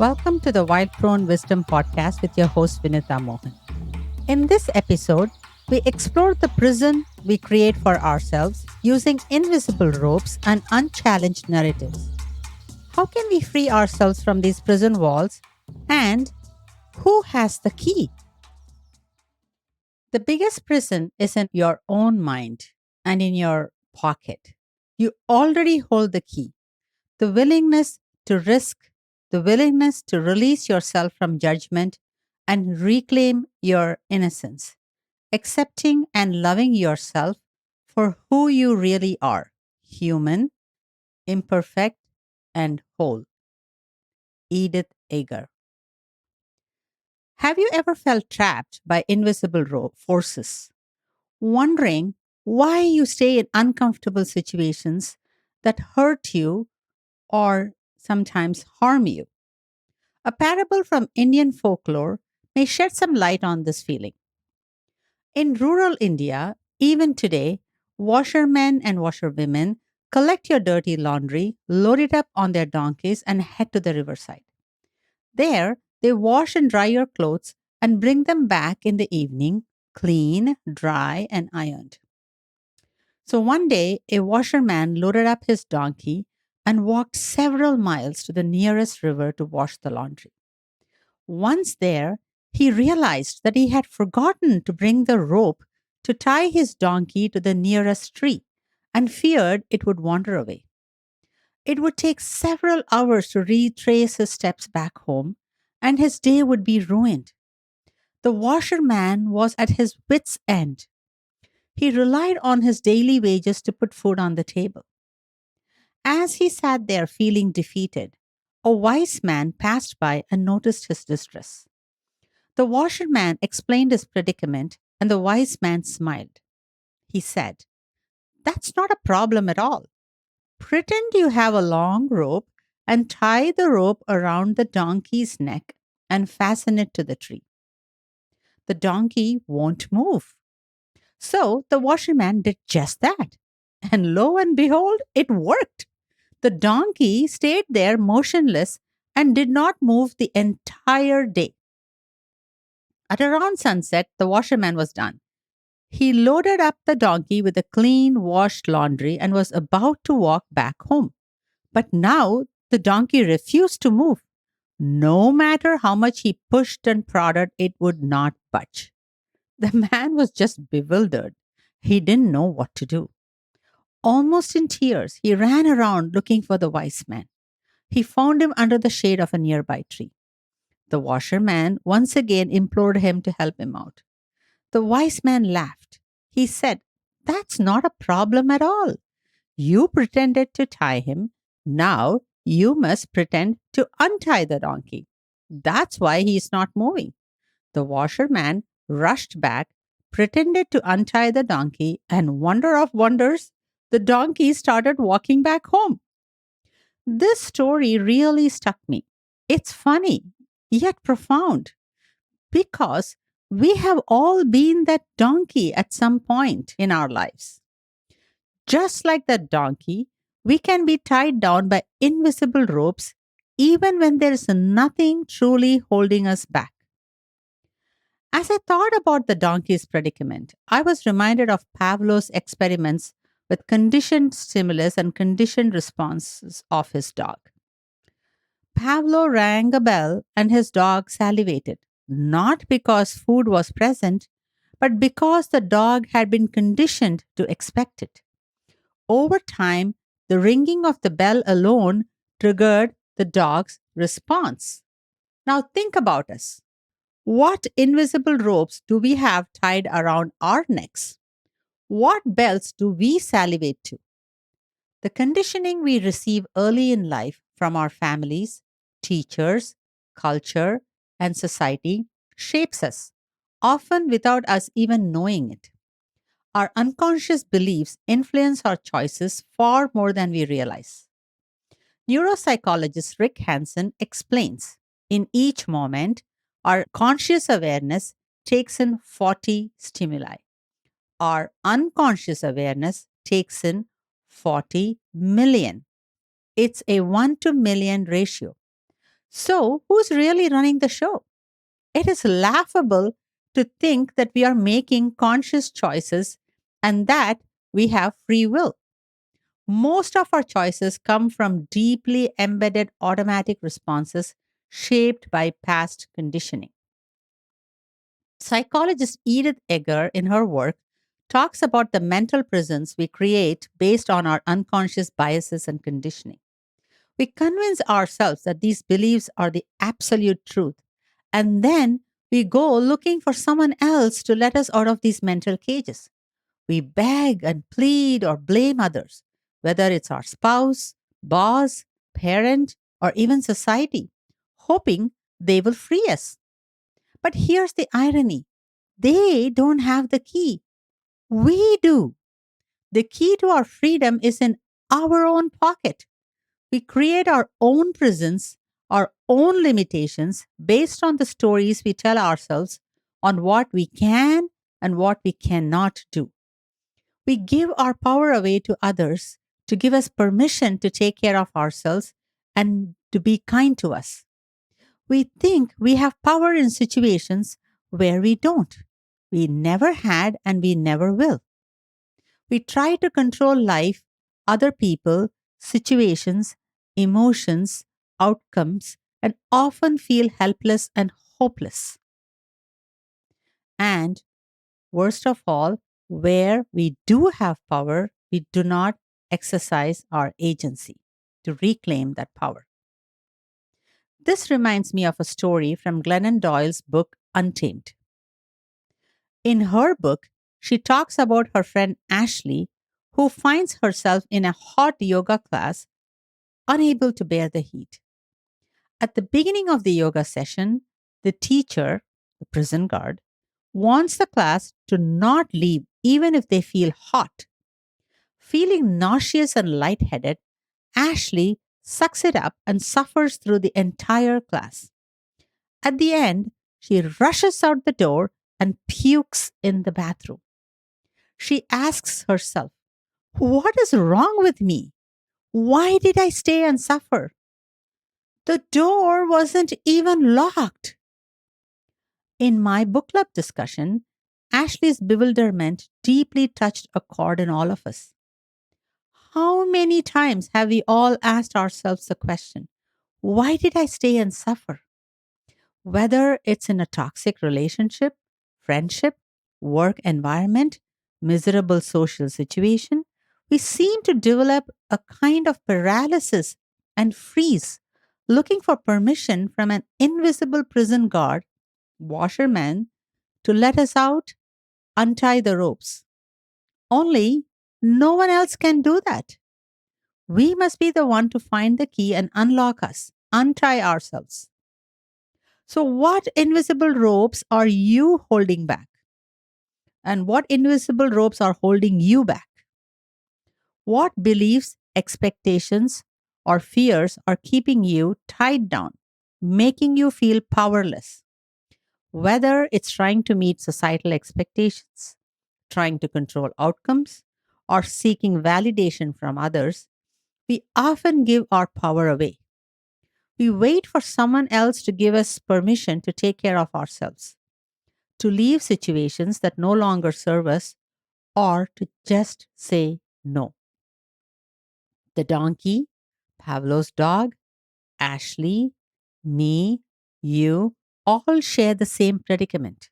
Welcome to the Wild Crone Wisdom podcast with your host, Vinutha Mohan. In this episode, we explore the prison we create for ourselves using invisible ropes and unchallenged narratives. How can we free ourselves from these prison walls? And who has the key? The biggest prison is in your own mind and in your pocket. You already hold the key. The willingness to risk, the willingness to release yourself from judgment and reclaim your innocence, accepting and loving yourself for who you really are: human, imperfect, and whole. Edith Eger. Have you ever felt trapped by invisible forces, wondering why you stay in uncomfortable situations that hurt you or sometimes harm you? A parable from Indian folklore may shed some light on this feeling. In rural India, even today, washermen and washerwomen collect your dirty laundry, load it up on their donkeys, and head to the riverside. There, they wash and dry your clothes and bring them back in the evening, clean, dry, and ironed. So one day, a washerman loaded up his donkey and walked several miles to the nearest river to wash the laundry. Once there, he realized that he had forgotten to bring the rope to tie his donkey to the nearest tree and feared it would wander away. It would take several hours to retrace his steps back home, and his day would be ruined. The washerman was at his wits' end. He relied on his daily wages to put food on the table. As he sat there feeling defeated, a wise man passed by and noticed his distress. The washerman explained his predicament, and the wise man smiled. He said, "That's not a problem at all. Pretend you have a long rope and tie the rope around the donkey's neck and fasten it to the tree. The donkey won't move." So the washerman did just that. And lo and behold, it worked. The donkey stayed there motionless and did not move the entire day. At around sunset, the washerman was done. He loaded up the donkey with the clean, washed laundry and was about to walk back home. But now the donkey refused to move. No matter how much he pushed and prodded, it would not budge. The man was just bewildered. He didn't know what to do. Almost in tears, he ran around looking for the wise man. He found him under the shade of a nearby tree. The washerman once again implored him to help him out. The wise man laughed. He said, "That's not a problem at all. You pretended to tie him. Now you must pretend to untie the donkey. That's why he is not moving." The washerman rushed back, pretended to untie the donkey, and wonder of wonders, the donkey started walking back home. This story really stuck me. It's funny, yet profound, because we have all been that donkey at some point in our lives. Just like that donkey, we can be tied down by invisible ropes even when there is nothing truly holding us back. As I thought about the donkey's predicament, I was reminded of Pavlov's experiments with conditioned stimulus and conditioned responses of his dog. Pavlov rang a bell and his dog salivated, not because food was present, but because the dog had been conditioned to expect it. Over time, the ringing of the bell alone triggered the dog's response. Now think about us. What invisible ropes do we have tied around our necks? What bells do we salivate to? The conditioning we receive early in life from our families, teachers, culture, and society shapes us, often without us even knowing it. Our unconscious beliefs influence our choices far more than we realize. Neuropsychologist Rick Hanson explains, in each moment, our conscious awareness takes in 40 stimuli. Our unconscious awareness takes in 40 million. It's a 1 to million ratio. So, who's really running the show? It is laughable to think that we are making conscious choices and that we have free will. Most of our choices come from deeply embedded automatic responses shaped by past conditioning. Psychologist Edith Eger, in her work, talks about the mental prisons we create based on our unconscious biases and conditioning. We convince ourselves that these beliefs are the absolute truth, and then we go looking for someone else to let us out of these mental cages. We beg and plead or blame others, whether it's our spouse, boss, parent, or even society, hoping they will free us. But here's the irony: they don't have the key. We do. The key to our freedom is in our own pocket. We create our own prisons, our own limitations based on the stories we tell ourselves on what we can and what we cannot do. We give our power away to others to give us permission to take care of ourselves and to be kind to us. We think we have power in situations where we don't. We never had and we never will. We try to control life, other people, situations, emotions, outcomes, and often feel helpless and hopeless. And worst of all, where we do have power, we do not exercise our agency to reclaim that power. This reminds me of a story from Glennon Doyle's book, Untamed. In her book, she talks about her friend Ashley, who finds herself in a hot yoga class, unable to bear the heat. At the beginning of the yoga session, the teacher, the prison guard, wants the class to not leave even if they feel hot. Feeling nauseous and lightheaded, Ashley sucks it up and suffers through the entire class. At the end, she rushes out the door and pukes in the bathroom. She asks herself, "What is wrong with me? Why did I stay and suffer? The door wasn't even locked." In my book club discussion, Ashley's bewilderment deeply touched a chord in all of us. How many times have we all asked ourselves the question, why did I stay and suffer? Whether it's in a toxic relationship, friendship, work environment, miserable social situation, we seem to develop a kind of paralysis and freeze, looking for permission from an invisible prison guard, washerman, to let us out, untie the ropes. Only no one else can do that. We must be the one to find the key and unlock us, untie ourselves. So, what invisible ropes are you holding back? And what invisible ropes are holding you back? What beliefs, expectations, or fears are keeping you tied down, making you feel powerless? Whether it's trying to meet societal expectations, trying to control outcomes, or seeking validation from others, we often give our power away. We wait for someone else to give us permission to take care of ourselves, to leave situations that no longer serve us, or to just say no. The donkey, Pavlov's dog, Ashley, me, you all share the same predicament.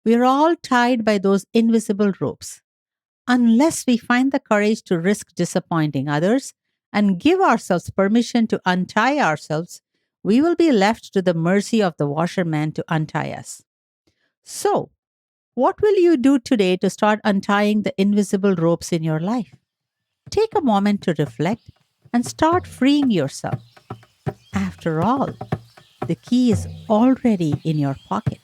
We are all tied by those invisible ropes. Unless we find the courage to risk disappointing others and give ourselves permission to untie ourselves, we will be left to the mercy of the washerman to untie us. So, what will you do today to start untying the invisible ropes in your life? Take a moment to reflect and start freeing yourself. After all, the key is already in your pocket.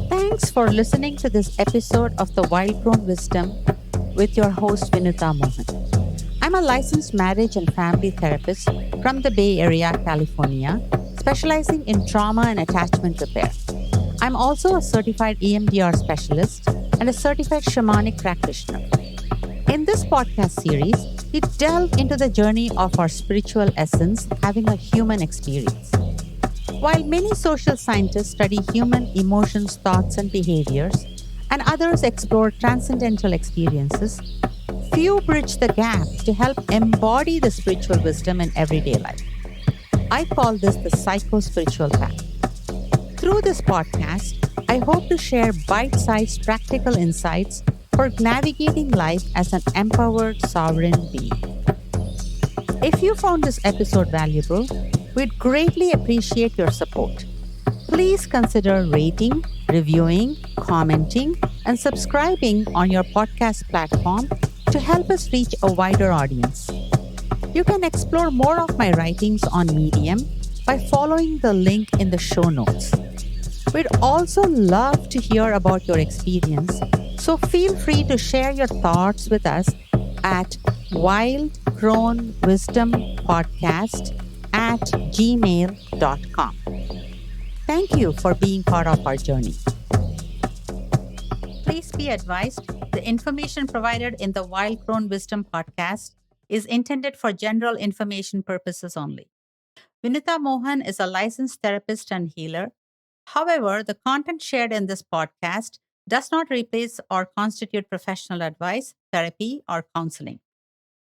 Thanks for listening to this episode of the Wild Crone Wisdom with your host Vinutha Mohan. I'm a licensed marriage and family therapist from the Bay Area, California, specializing in trauma and attachment repair. I'm also a certified EMDR specialist and a certified shamanic practitioner. In this podcast series, we delve into the journey of our spiritual essence having a human experience. While many social scientists study human emotions, thoughts, and behaviors, and others explore transcendental experiences, few bridge the gap to help embody the spiritual wisdom in everyday life. I call this the psycho spiritual path. Through this podcast, I hope to share bite sized practical insights for navigating life as an empowered sovereign being. If you found this episode valuable, we'd greatly appreciate your support. Please consider rating, reviewing, commenting, and subscribing on your podcast platform to help us reach a wider audience. You can explore more of my writings on Medium by following the link in the show notes. We'd also love to hear about your experience, so feel free to share your thoughts with us at Wild Crone Wisdom Podcast at gmail.com. Thank you for being part of our journey. Please be advised the information provided in the Wild Crone Wisdom podcast is intended for general information purposes only. Vinutha Mohan is a licensed therapist and healer. However, the content shared in this podcast does not replace or constitute professional advice, therapy, or counseling.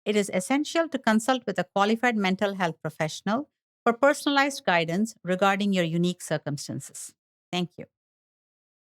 It is essential to consult with a qualified mental health professional for personalized guidance regarding your unique circumstances. Thank you.